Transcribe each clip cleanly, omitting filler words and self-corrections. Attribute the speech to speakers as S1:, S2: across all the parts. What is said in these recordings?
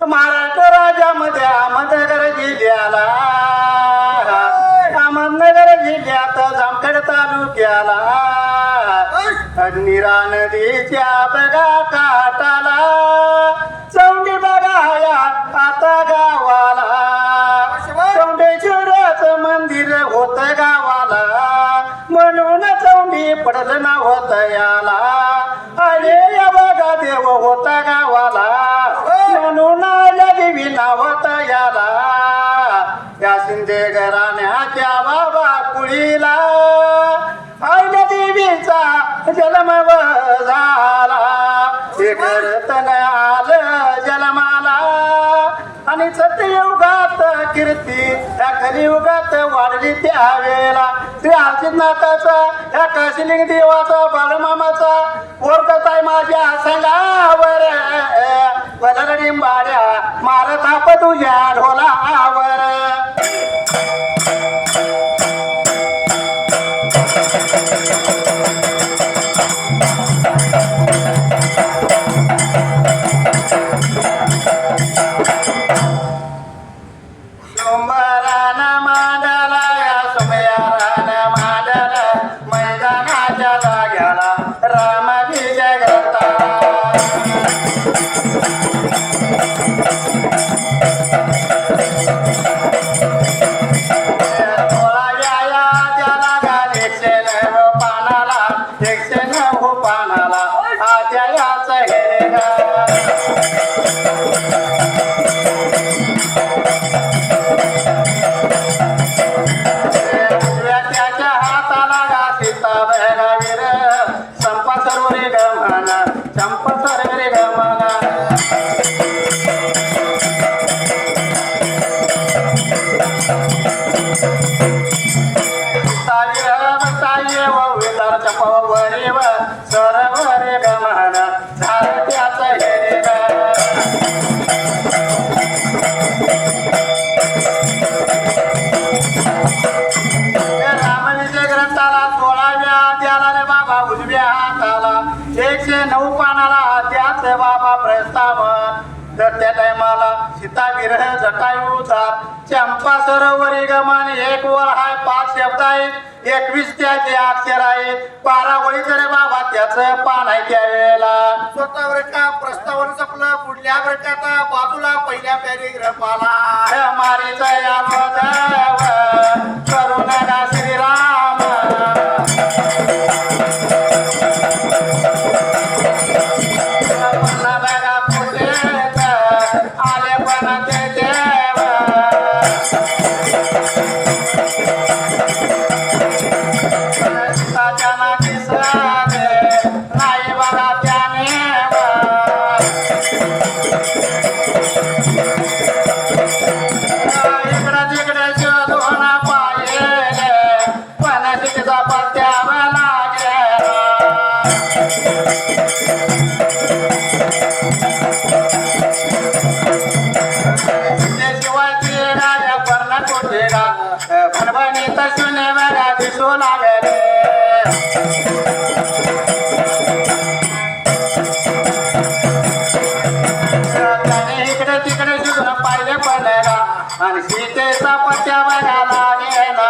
S1: महाराष्ट्र राज्यामध्ये अहमदनगर जिल्ह्याला अहमदनगर जिल्ह्यात जामखेड तालुक्याला नीरा नदीच्या बघा काठाला चौंडी बघाया आता गावाला चौंडेश्वराचं मंदिर होत गावाला म्हणून चौंडी पडलं ना होत याला अरे या बघा देव होता गावाला म्हणून आल्या देवी नावत याला या शिंदे घराण्याच्या बाबा कुळीला आईल्या देवीचा जन्म झाला हे करतन आलं जन्माला आणि सत्ययुगात कीर्ती या कलियुगात वाढली त्यावेळेला श्री हरसिद्धनाथाचा या काशिलिंग देवाचा बाळमामाचा ओळखताय माझ्या संगावर वलरडिंबाड्या मार थाप तुझ्या ढोलावर तर त्या टायमाला सीता विरह जटायूचा चंपा सरोवरी गमन एक वर हाय 5 शब्द आहेत 21 त्याचे अक्षर आहेत 12 ओळी जरे बाबा त्याचं पान आहे त्यावेळेला
S2: स्वतःवर का प्रस्तावने जपलं पुढल्या वर्षाचा बाजूला पहिल्या पॅरेग्राफाला
S1: मारीचा या करू नका श्रीराम आणि सीतेचा पत्या बघायला गेला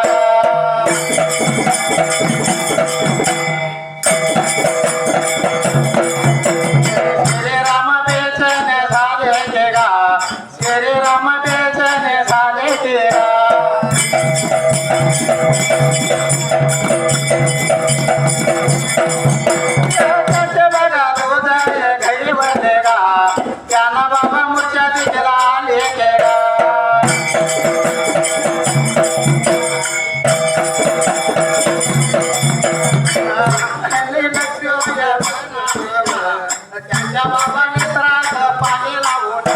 S1: श्रीराम बेचने झाले ते गा श्रीराम बेचने झाले ते बघा रोज घरी बने गा त्यानं बाबा मूर्छा दिला आले के गा त्यांच्या बाबा मित्रात पाणी लावून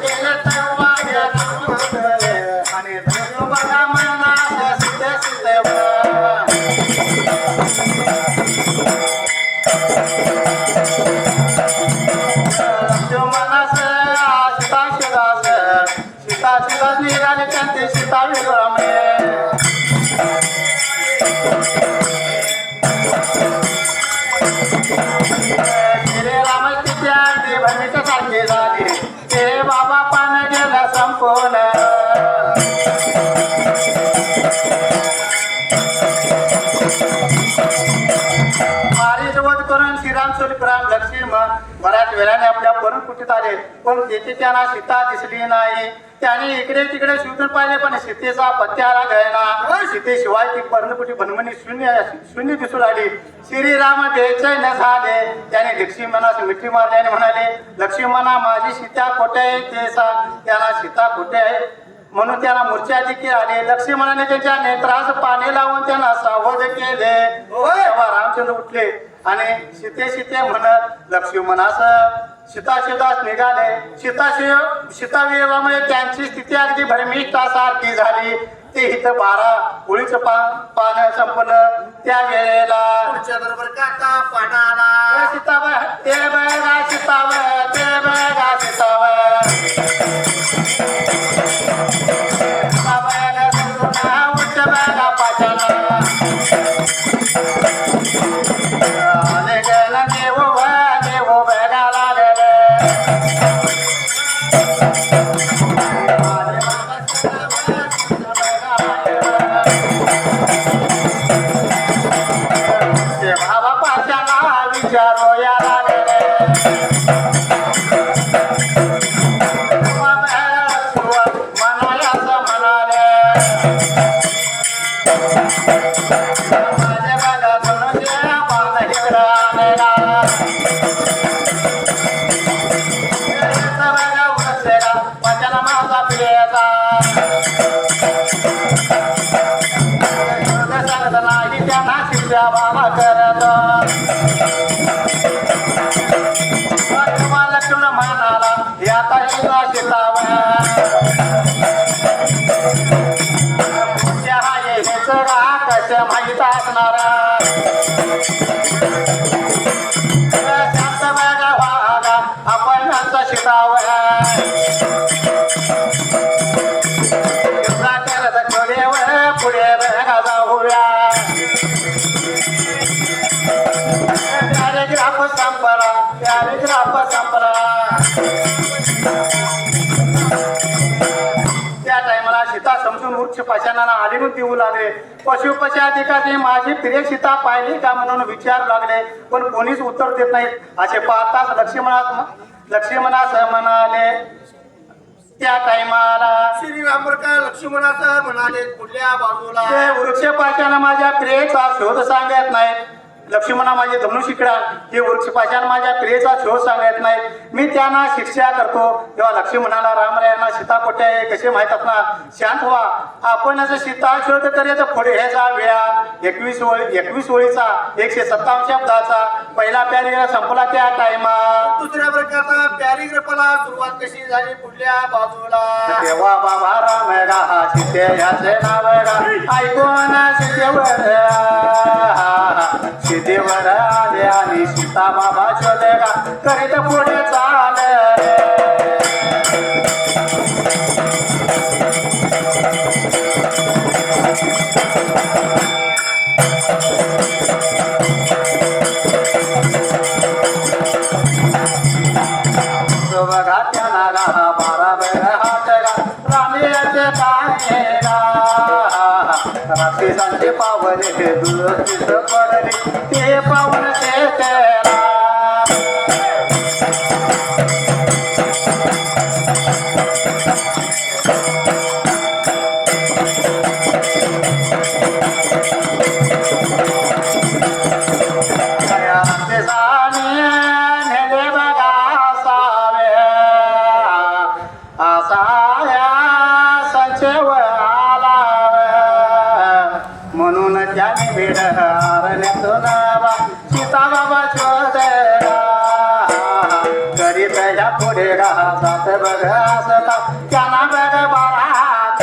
S1: केलं तर आणि बघा मनात सिद्ध सिद्ध राम सुलभराम लक्ष्मण बऱ्याच वेळाने आपल्या पर्णकुटीत आले, पण तेथे त्यांना सीता दिसली नाही. त्याने इकडे तिकडे शोधून पाहिले, पण सीतेचा पत्त्याला गळना. सीतेशिवाय ती पर्णकुटी बनवणी शून्य दिसू लागली. श्रीराम बेचैन झाले. त्याने लक्ष्मणास मिठी मारली आणि म्हणाले, लक्ष्मणा माझी सीता कुठे आहे ते सांग. त्याला सीता कुठे आहे म्हणून त्याला मूर्छा देखील आले. लक्ष्मणाने त्यांच्या नेत्रास पाणी लावून त्यांना सावध केले. तेव्हा रामचंद्र उठले आणि सीते म्हणत लक्ष्मणास सीताशिवदास निघाले. सीतावियोगामुळे त्यांची स्थिती अगदी भरमिष्ठासारखी झाली. ते इथं 12 ओळीचं पान संपलं. त्या वेळेला
S2: पुढच्या बरोबर काका पानाला
S1: सीताव ते बघा सीताव ते बघा सीताव उच्च बघा पाचना देव बघा लागले. भावा पाचना विचारो या लागले. मनायास म्हणाले माझे बघा धनुष्य बाण इकडं आणला. बघा उरसेला वचन माझा प्रियचा. सांगत नाही त्यांना शिक्षा बाबा करत. लक्ष्मण म्हणाला याता येता सीतावा हेच रा कश माहीत असणार. शांत बघा वागा आपण शिकाव करत थोडेवर पुढे बघा जाऊया. पॅरेग्राफ संपला. त्या टायमाला सीता समजून वृक्ष पाषाणाला आलिंगन देऊ लागले. पशुपशी अधिकारी माझी प्रिय सीता पाहिली का म्हणून विचारू लागले, पण कोणीच उत्तर देत नाहीत. असे पाहताच लक्ष्मणास म्हणाले. त्या टायमाला
S2: श्रीराम का लक्ष्मणाचं म्हणाले पुढल्या बाजूला
S1: ते वृक्ष पाषाण माझ्या प्रियेचा शोध सांगत नाहीत. लक्ष्मणा माझे धनुष इकडा हे वृक्ष पाषाण माझ्या प्रियेचा शोध सांगत नाहीत. मी त्यांना शिक्षा करतो. तेव्हा लक्ष्मणाला रामरायांना सीता कुठे आहे कसे माहित असणार. शांत व्हा. आपण जर सीता शोध करेल पुढे ह्याचा वेळा 21 ओळीचा 157 शब्दाचा पहिला पॅरेग्राफ संपला. त्या टाइमा
S2: दुसऱ्या प्रकारचा पॅरेग्राफला सुरुवात कशी झाली पुढल्या बाजूला.
S1: तेव्हा बाबा राम गा सीते याचे नाव गा ऐकून सीतेवर आले आणि सीता बाबा शोधे गा करीत पुढे चाले. बघा त्यांना गा 12 वेळा हात गा रामेचे काय गा. रात्रीसांचे पावले दुरस्तीस पडले ते पावन ते तेरा. नेले बघा सावे असाया संचेव आला. म्हणून त्याने भेड हरण्यातून सीता बाबा शोधला. करीत या पुढे घासात बघ असता त्यांना बघ बारात.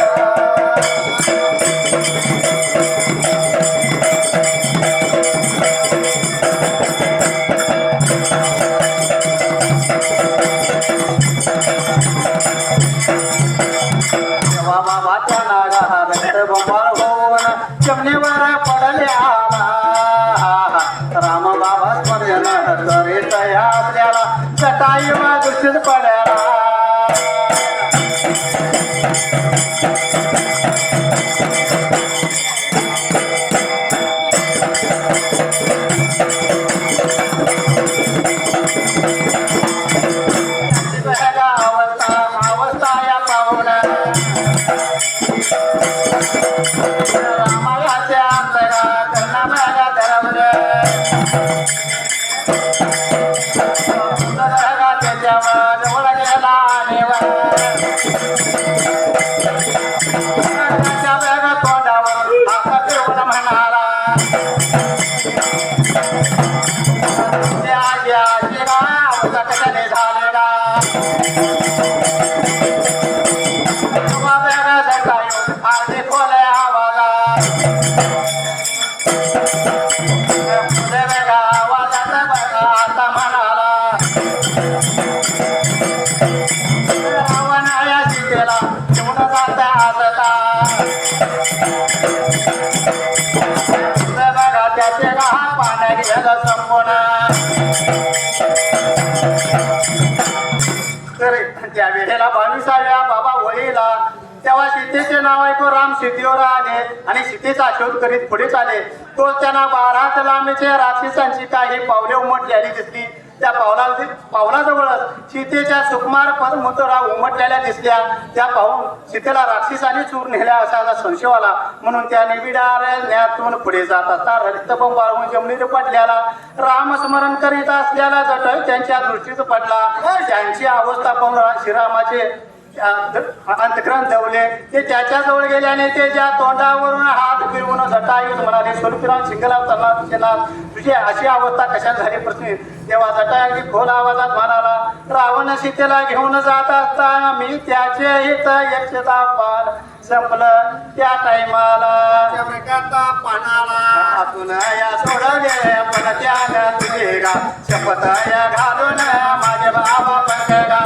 S1: तेव्हा बाबा त्यांना घालत बंबाळ होऊन जमिनीवर पडल्या. राम बाबा स्मरण करीत आपल्याला जटायुवा दूषित पडला. त्याच्या जवळ गेला त्याच्या बॅग तोंडावर हात फिरवून म्हणाला आजी गाव कशाने झाले ना तुम्हा बॅग जगायो आधी खोले आवाजात आवाजात बघा आता म्हणाला रावणाया सीतेला घेऊन जाता हसता बघा त्याचे गाव पाण्यात गेलं संपूर्ण तर त्या वेळेला 22व्या बाबा वळीला तेव्हा सीतेचे नाव ऐकून राम सीतेवर आले आणि सीतेचा शोध करीत पुढे चाले तो त्यांना 12 लांबीच्या राक्षसांची काही पावले उमटलेली दिसली त्या पावलाजवळच सीतेच्या सुकुमार पदमुद्रा उमटलेल्या दिसल्या त्या पाहून सीतेला राक्षसाने चूर नेल्या असा संशय आला म्हणून त्याने विडारण्यातून पुढे जात असता रक्तबंब बाळगून जमिनीवर पडल्याला रामस्मरण करीत असल्याला जटळ त्यांच्या दृष्टीत पडला त्यांची अवस्था पाहून श्रीरामाचे अंतकरण दवले ते त्याच्या जवळ गेल्याने ते ज्या तोंडावरून हात फिरवून जटायूस म्हणाले स्वरूपराम सिंगला तुझी अशी अवस्था कशा झाली प्रश्न तेव्हा जटा अगदी खोल आवाजात म्हणाला रावण सीतेला घेऊन जात असता मी त्याचे हित यक्षता पाल संपलं त्या टायमाला हातून या सोडले पण त्याग तुझे गा शपथ या घालून माझे बाबा पंकगा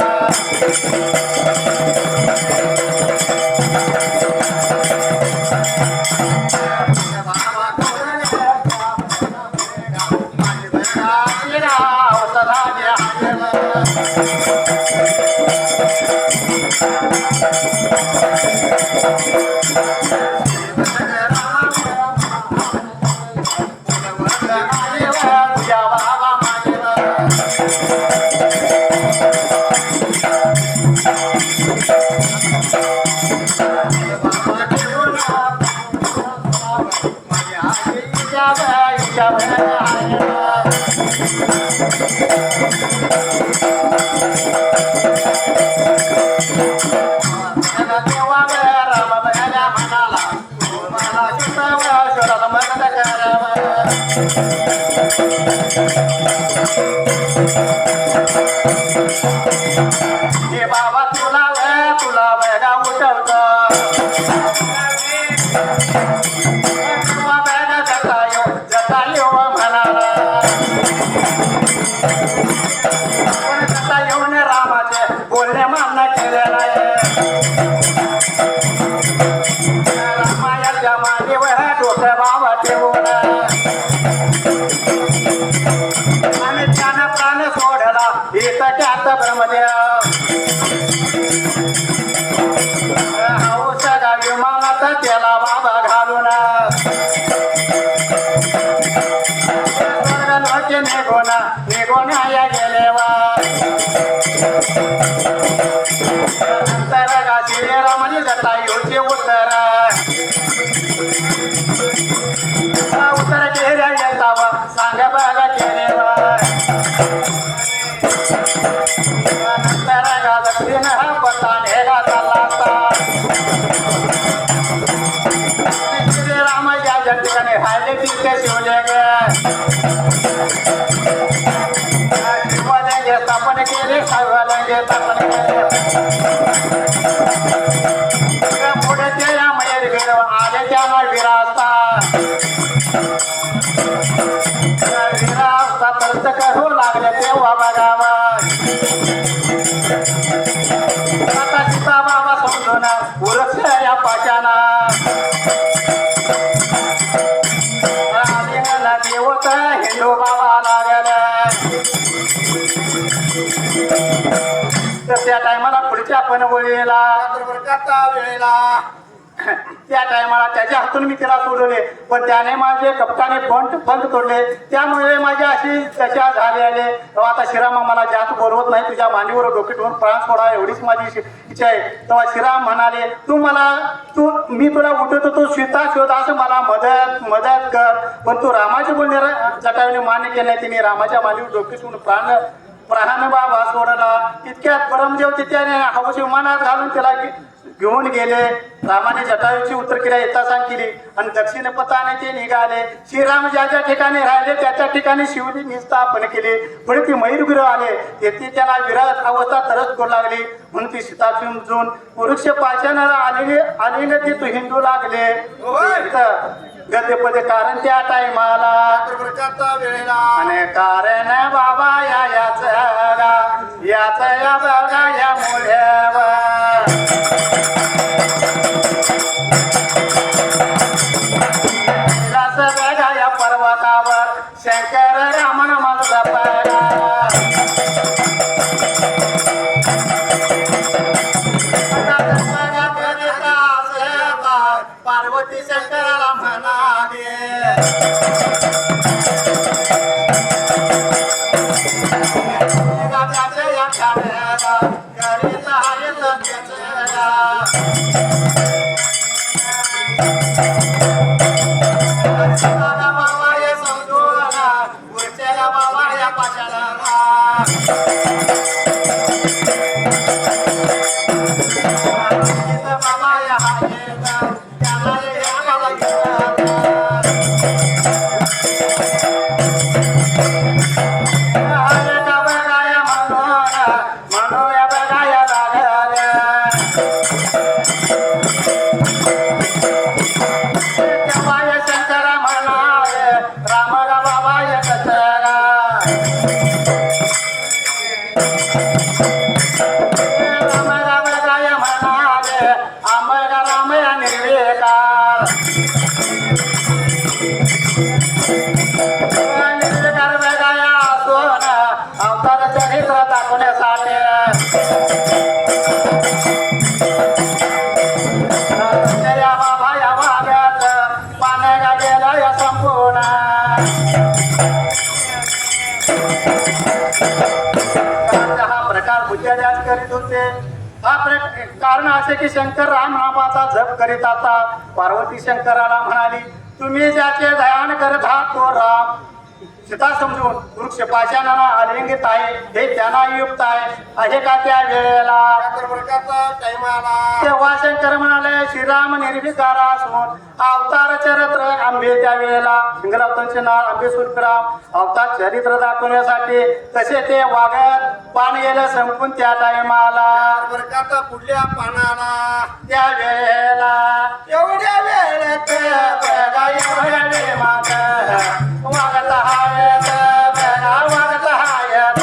S1: हे बाबा तुला बॅगा उठवत तुला बॅगा जटायो म्हणाला पण जटा येऊन रामाचे बोलणे मान्य केलेला रामायाच्या मागेवर डोकं बाबा ठेवून आणि त्यानं प्राण सोडला इथं त्यात ब्रह्मदेव हौस विमानात त्याला बाबा घालून स्वर्गलोकी निघून या गेलेवा नंतर श्रीरामाने जटायूचे उत्तर केल्या येतावा सांग बघा केलेवा नंतर दक्षिण पताने चालला श्रीराम ज्या ठिकाणी राहिले तिथे शिवलिंग शिवलिंग स्थापन केले शिवलिंग स्थापन केले पुढे ते या मयूर आले त्यांना विरासता विरासता तर्थ करू लागले तेव्हा बघावा आता सीता बाबा समजून उरक्ष या पाशाना आलिंगना देवत हिंदू बाबा लागला तर त्या टायमाला पुढच्या पण वेळेला
S2: वेळेला
S1: त्या टायमाला त्याच्या हातून मी तिला सोडवले, पण त्याने माझे कपटाने पंख तोडले. त्यामुळे माझी अशी दशा झाली आले. आता श्रीराम मला जास्त बोलवत नाही, तुझ्या मांडीवर डोके ठेवून प्राण सोडा एवढीच माझी इच्छा आहे. तेव्हा श्रीराम म्हणाले, मी तुला उठवतो, तू सीता शोध, असं मला मदत कर. पण तू रामाचे बोलणे जटायूने मान्य केले नाही. तिने रामाच्या मांडीवर डोके ठेवून प्राण बाबा सोडला. इतक्यात परमदेव तिथे हवस विमानात घालून त्याला घेऊन गेले. रामाने जटायूची उत्तरक्रिया यथासांग केली आणि दक्षिण पथाने ते निघाले. श्रीराम ज्या ज्या ठिकाणी राहिले त्या ठिकाणी शिवलिंग स्थापन केले. पुढे ती मयूरगृह आले, तेथे त्याला विरह अवस्था तरस करू लागली. म्हणून ती सीता समजून वृक्ष पाचनाला आलेले ते तू हिंदू लागले. गद्यपदे कारण त्या टायमाला
S2: वेळेला
S1: आणि कारण बाबा याच या बघा या मुळ्यावर बघा या पर्वतावर शंकर रामन माझा पारा. पार्वती शंकराला म्हणाले, बाबा या समजूला पुढच्या बाबा या पाशाला बाबा या करीत होते. कारण असे की शंकर राम नामाचा जप करीत आता. पार्वती शंकराला म्हणाली, तुम्ही ज्याचे ध्यान करत आहात तो राम सीता समजून वृक्ष पाशाना आलिंगित आहे, हे त्यांना युक्त आहे का त्या वेळेला. तेव्हा शंकर म्हणाले, श्रीराम निर्विकार असून अवतार चरित्र आंबे त्या वेळेला सिंगरावतांचे नाव आंबे सुरराम अवतार चरित्र दाखवण्यासाठी तसे ते वागत पान गेलं संपून त्या टायमाला
S2: पुढल्या पानाला
S1: त्या वेळेला
S2: एवढ्या वेळेत
S1: वागत हायत वागत हायत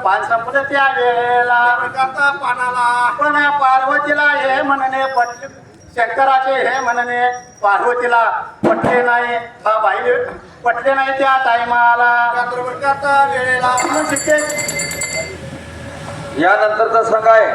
S1: पान संपलं त्या वेळेला
S2: पानाला
S1: पण पार्वतीला हे म्हणणे पटले. शंकराचे हे म्हणणे पार्वतीला पटले नाही. हा बाई पटले नाही त्या टायमाला
S2: वेळेला
S3: यानंतरचा संघ आहे